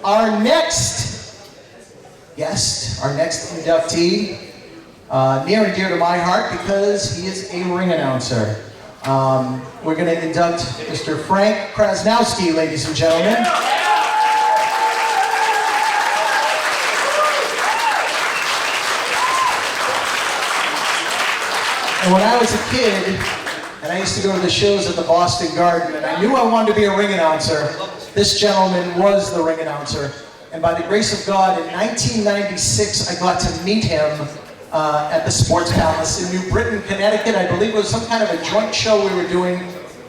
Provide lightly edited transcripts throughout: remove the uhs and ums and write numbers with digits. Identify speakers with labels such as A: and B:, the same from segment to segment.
A: Our next guest, our next inductee, near and dear to my heart because he is a ring announcer. We're going to induct Mr. Frank Chrzanowski, ladies and gentlemen. And when I was a kid, and I used to go to the shows at the Boston Garden, and I knew I wanted to be a ring announcer, this gentleman was the ring announcer. And by the grace of God, in 1996, I got to meet him at the Sports Palace in New Britain, Connecticut. I believe it was some kind of a joint show we were doing.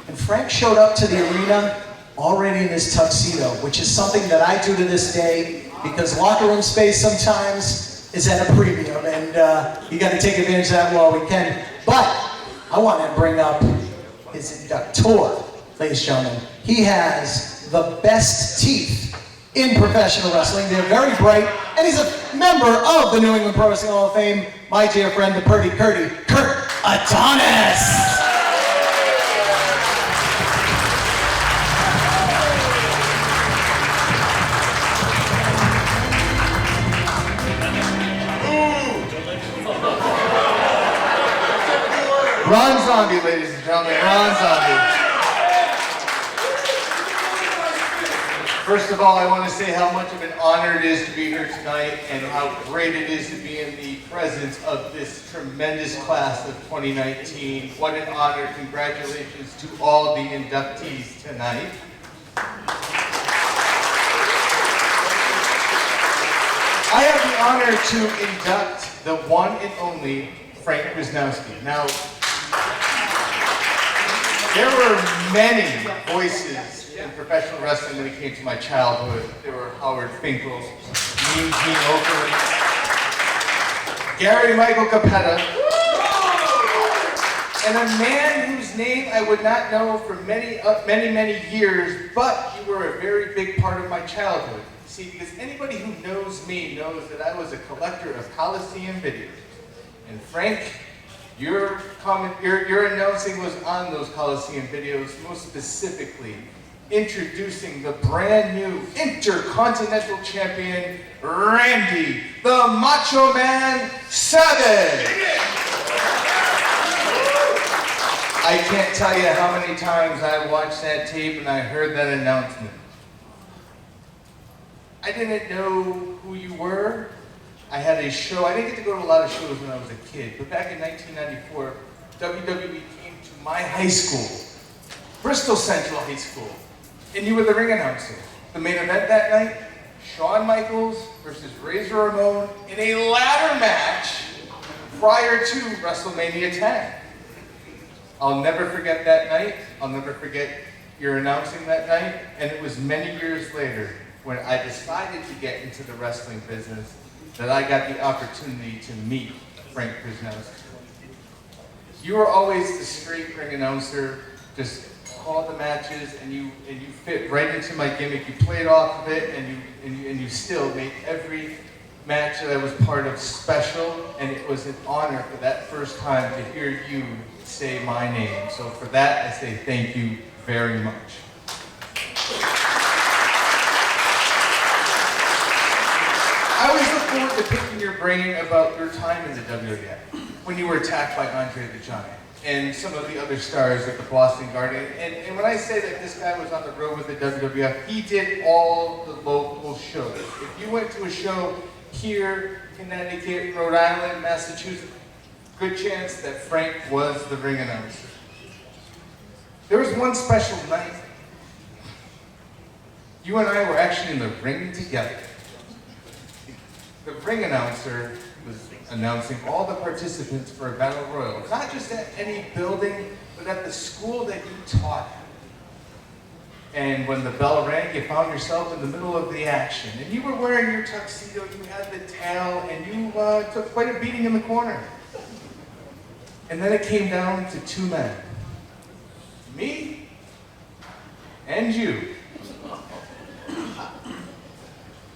A: And Frank showed up to the arena already in his tuxedo, which is something that I do to this day because locker room space sometimes is at a premium, and you got to take advantage of that while we can. But I want to bring up his inductor, ladies and gentlemen. He has the best teeth in professional wrestling. They're very bright, and he's a member of the New England Pro Wrestling Hall of Fame, my dear friend, the Purdy Curdy, Kurt Adonis.
B: Ron Zombie, ladies and gentlemen, Ron Zombie. First of all, I want to say how much of an honor it is to be here tonight and how great it is to be in the presence of this tremendous class of 2019. What an honor. Congratulations to all the inductees tonight. I have the honor to induct the one and only Frank Chrzanowski. Now, there were many voices in professional wrestling when it came to my childhood. There were Howard Finkel, Mean Gene Okerlund, Gary Michael Capetta, and a man whose name I would not know for many years, but you were a very big part of my childhood. See, because anybody who knows me knows that I was a collector of Coliseum videos. And Frank, your announcing was on those Coliseum videos, most specifically introducing the brand new Intercontinental Champion, Randy the Macho Man Savage. I can't tell you how many times I watched that tape and I heard that announcement. I didn't know who you were. I had a show. I didn't get to go to a lot of shows when I was a kid, but back in 1994, WWE came to my high school, Bristol Central High School, and you were the ring announcer. The main event that night, Shawn Michaels versus Razor Ramon in a ladder match prior to WrestleMania 10. I'll never forget that night. I'll never forget your announcing that night, and it was many years later when I decided to get into the wrestling business that I got the opportunity to meet Frank Chrzanowski. You were always the straight ring announcer, just called the matches, and you fit right into my gimmick. You played off of it, and you still made every match that I was part of special, and it was an honor for that first time to hear you say my name. So for that, I say thank you very much. I always look forward to picking your brain about your time in the WWF, when you were attacked by Andre the Giant and some of the other stars at the Boston Garden. And when I say that this guy was on the road with the WWF, he did all the local shows. If you went to a show here, Connecticut, Rhode Island, Massachusetts, good chance that Frank was the ring announcer. There was one special night. You and I were actually in the ring together. The ring announcer was announcing all the participants for a battle royal, not just at any building, but at the school that you taught at. And when the bell rang, you found yourself in the middle of the action. And you were wearing your tuxedo, you had the tail, and you took quite a beating in the corner. And then it came down to two men. Me and you.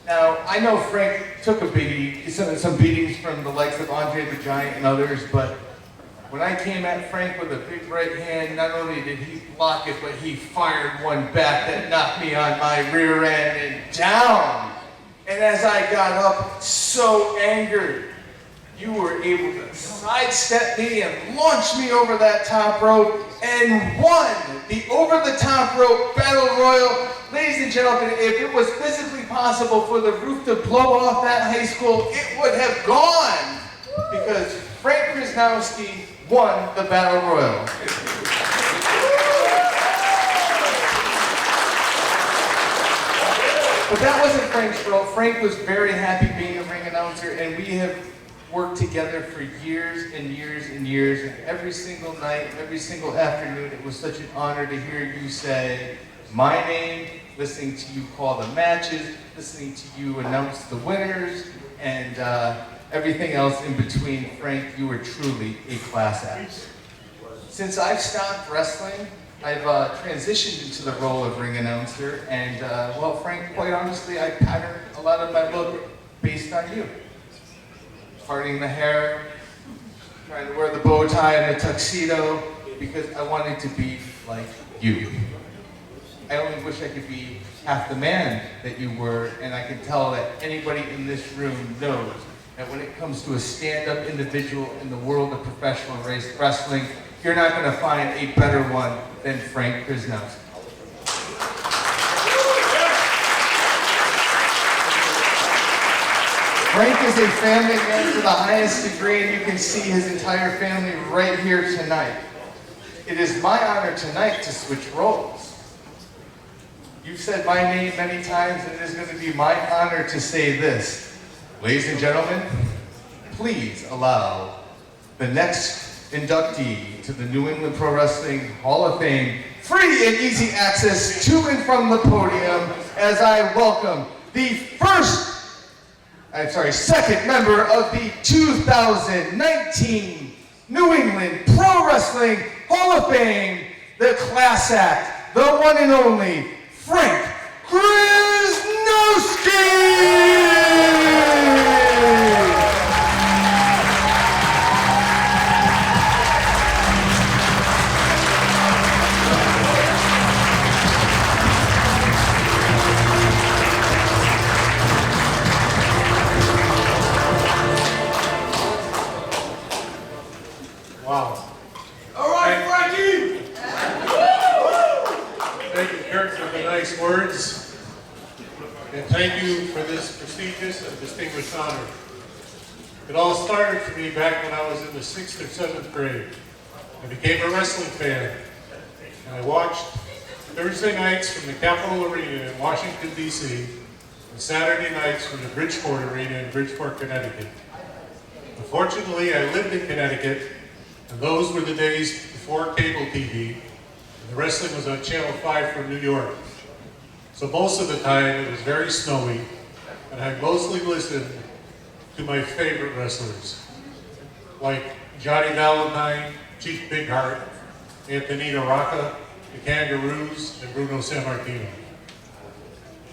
B: Now, I know Frank took a beating, some beatings from the likes of Andre the Giant and others, but When I came at Frank with a big right hand, not only did he block it, but he fired one back that knocked me on my rear end and down. And as I got up, so angered, you were able to sidestep me and launch me over that top rope and won the over-the-top rope battle royal. Ladies and gentlemen, if it was physically possible for the roof to blow off that high school, it would have gone because Frank Chrzanowski won the battle royal. But that wasn't Frank's fault. Frank was very happy being a ring announcer, and we have worked together for years and years and years, and every single night, every single afternoon, it was such an honor to hear you say my name, listening to you call the matches, listening to you announce the winners, and everything else in between. Frank, you were truly a class act. Since I've stopped wrestling, I've transitioned into the role of ring announcer, and well, Frank, quite honestly, I patterned a lot of my look based on you. Parting the hair, trying to wear the bow tie and the tuxedo, because I wanted to be like you. I only wish I could be half the man that you were, and I can tell that anybody in this room knows that when it comes to a stand-up individual in the world of professional wrestling, you're not going to find a better one than Frank Chrzanowski. Frank is a family man to the highest degree, and you can see his entire family right here tonight. It is my honor tonight to switch roles. You've said my name many times, and it is going to be my honor to say this. Ladies and gentlemen, please allow the next inductee to the New England Pro Wrestling Hall of Fame free and easy access to and from the podium as I welcome the second member of the 2019 New England Pro Wrestling Hall of Fame, the class act, the one and only Frank Chrzanowski!
C: Wow. All right, Frankie! Thank you, Kurt, for the nice words. And thank you for this prestigious and distinguished honor. It all started for me back when I was in the 6th or 7th grade. I became a wrestling fan. And I watched Thursday nights from the Capitol Arena in Washington, D.C. and Saturday nights from the Bridgeport Arena in Bridgeport, Connecticut. Unfortunately, I lived in Connecticut, and those were the days before cable TV, and the wrestling was on Channel 5 from New York. So most of the time it was very snowy, and I mostly listened to my favorite wrestlers, like Johnny Valentine, Chief Big Heart, Antonino Rocca, the Kangaroos, and Bruno Sammartino.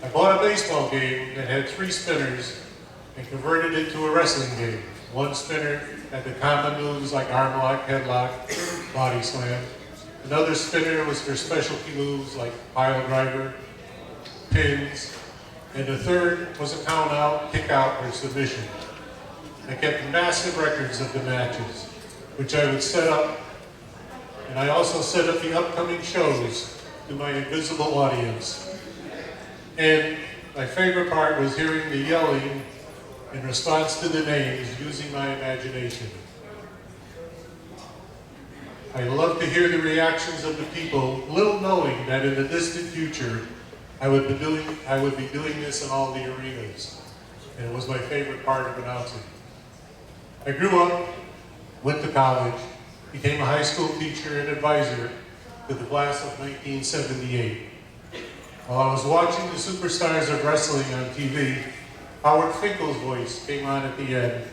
C: I bought a baseball game that had 3 spinners and converted it to a wrestling game. One spinner had the common moves like arm lock, headlock, body slam. Another spinner was for specialty moves like pile driver, pins, and the third was a count out, kick out, or submission. I kept massive records of the matches, which I would set up, and I also set up the upcoming shows to my invisible audience. And my favorite part was hearing the yelling in response to the names using my imagination. I love to hear the reactions of the people, little knowing that in the distant future, I would be doing this in all the arenas. And it was my favorite part of announcing. I grew up, went to college, became a high school teacher and advisor to the class of 1978. While I was watching the superstars of wrestling on TV, Howard Finkel's voice came on at the end.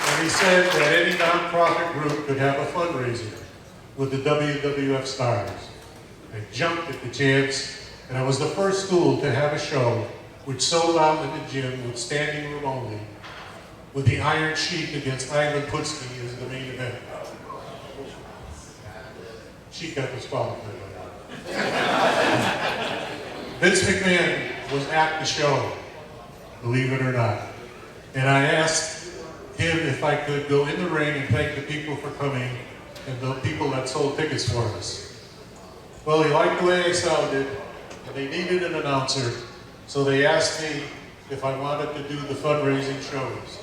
C: And he said that any nonprofit group could have a fundraiser with the WWF stars. I jumped at the chance, and I was the first school to have a show which sold out in the gym with standing room only. with the Iron Sheik against Ivan Putski as the main event. Sheik got disqualified by that. Vince McMahon was at the show, believe it or not. And I asked him if I could go in the ring and thank the people for coming and the people that sold tickets for us. Well, he liked the way I sounded, and they needed an announcer, so they asked me if I wanted to do the fundraising shows.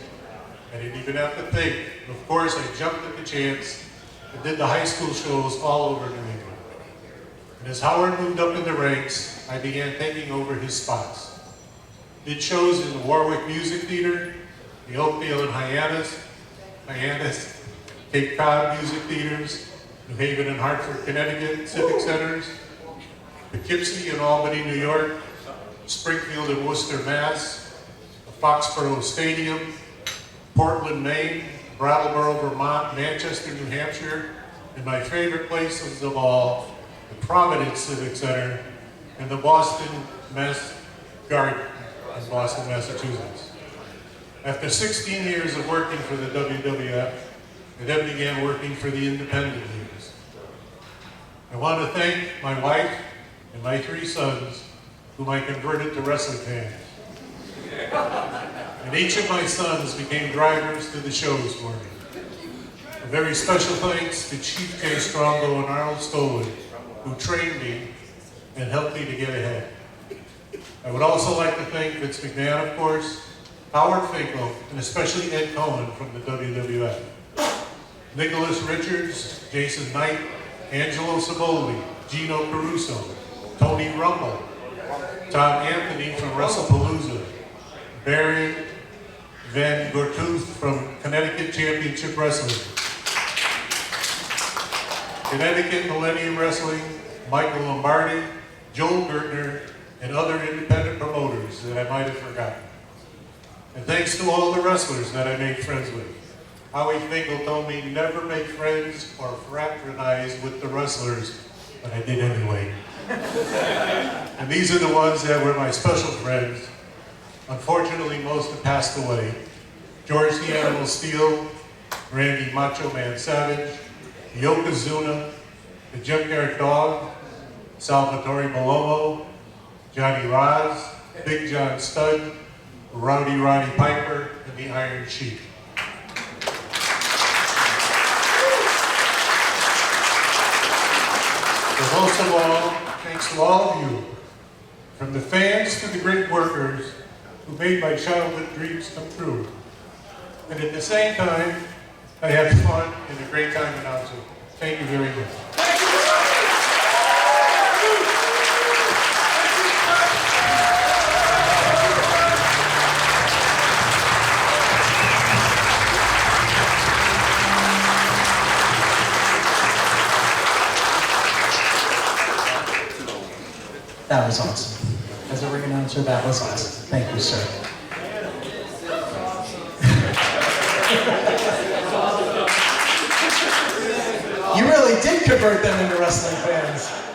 C: I didn't even have to think. Of course, I jumped at the chance and did the high school shows all over New England. And as Howard moved up in the ranks, I began taking over his spots. Did shows in the Warwick Music Theater, the Oakdale and Hyannis, Cape Cod Music Theaters, New Haven and Hartford, Connecticut Civic Centers, Poughkeepsie and Albany, New York, Springfield and Worcester, Mass, Foxborough Stadium, Portland, Maine, Brattleboro, Vermont, Manchester, New Hampshire, and my favorite places of all, the Providence Civic Center and the Boston Mass Garden in Boston, Massachusetts. After 16 years of working for the WWF, I then began working for the independent leagues. I want to thank my wife and my 3 sons, whom I converted to wrestling fans. And each of my sons became drivers to the shows for me. A very special thanks to Chief K. Strongo and Arnold Stolen, who trained me and helped me to get ahead. I would also like to thank Vince McMahon, of course, Howard Finkel, and especially Ed Cohen from the WWF. Nicholas Richards, Jason Knight, Angelo Saboli, Gino Caruso, Tony Rumble, Tom Anthony from WrestlePalooza, Barry Van Gortooth from Connecticut Championship Wrestling, Connecticut Millennium Wrestling, Michael Lombardi, Joel Gertner, and other independent promoters that I might have forgotten. And thanks to all the wrestlers that I made friends with. Howie Finkel told me never make friends or fraternize with the wrestlers, but I did anyway. And these are the ones that were my special friends. Unfortunately, most have passed away. George the Animal Steel, Randy Macho Man Savage, Yokozuna, the Junkyard Dog, Salvatore Malomo, Johnny Roz, Big John Studd, Rowdy Roddy Piper, and the Iron Sheik. But most of all, thanks to all of you, from the fans to the great workers who made my childhood dreams come true. And at the same time, I had fun and a great time announcing. Thank you very much.
A: That was awesome. As a ring announcer, that was awesome. Thank you, sir. You really did convert them into wrestling fans.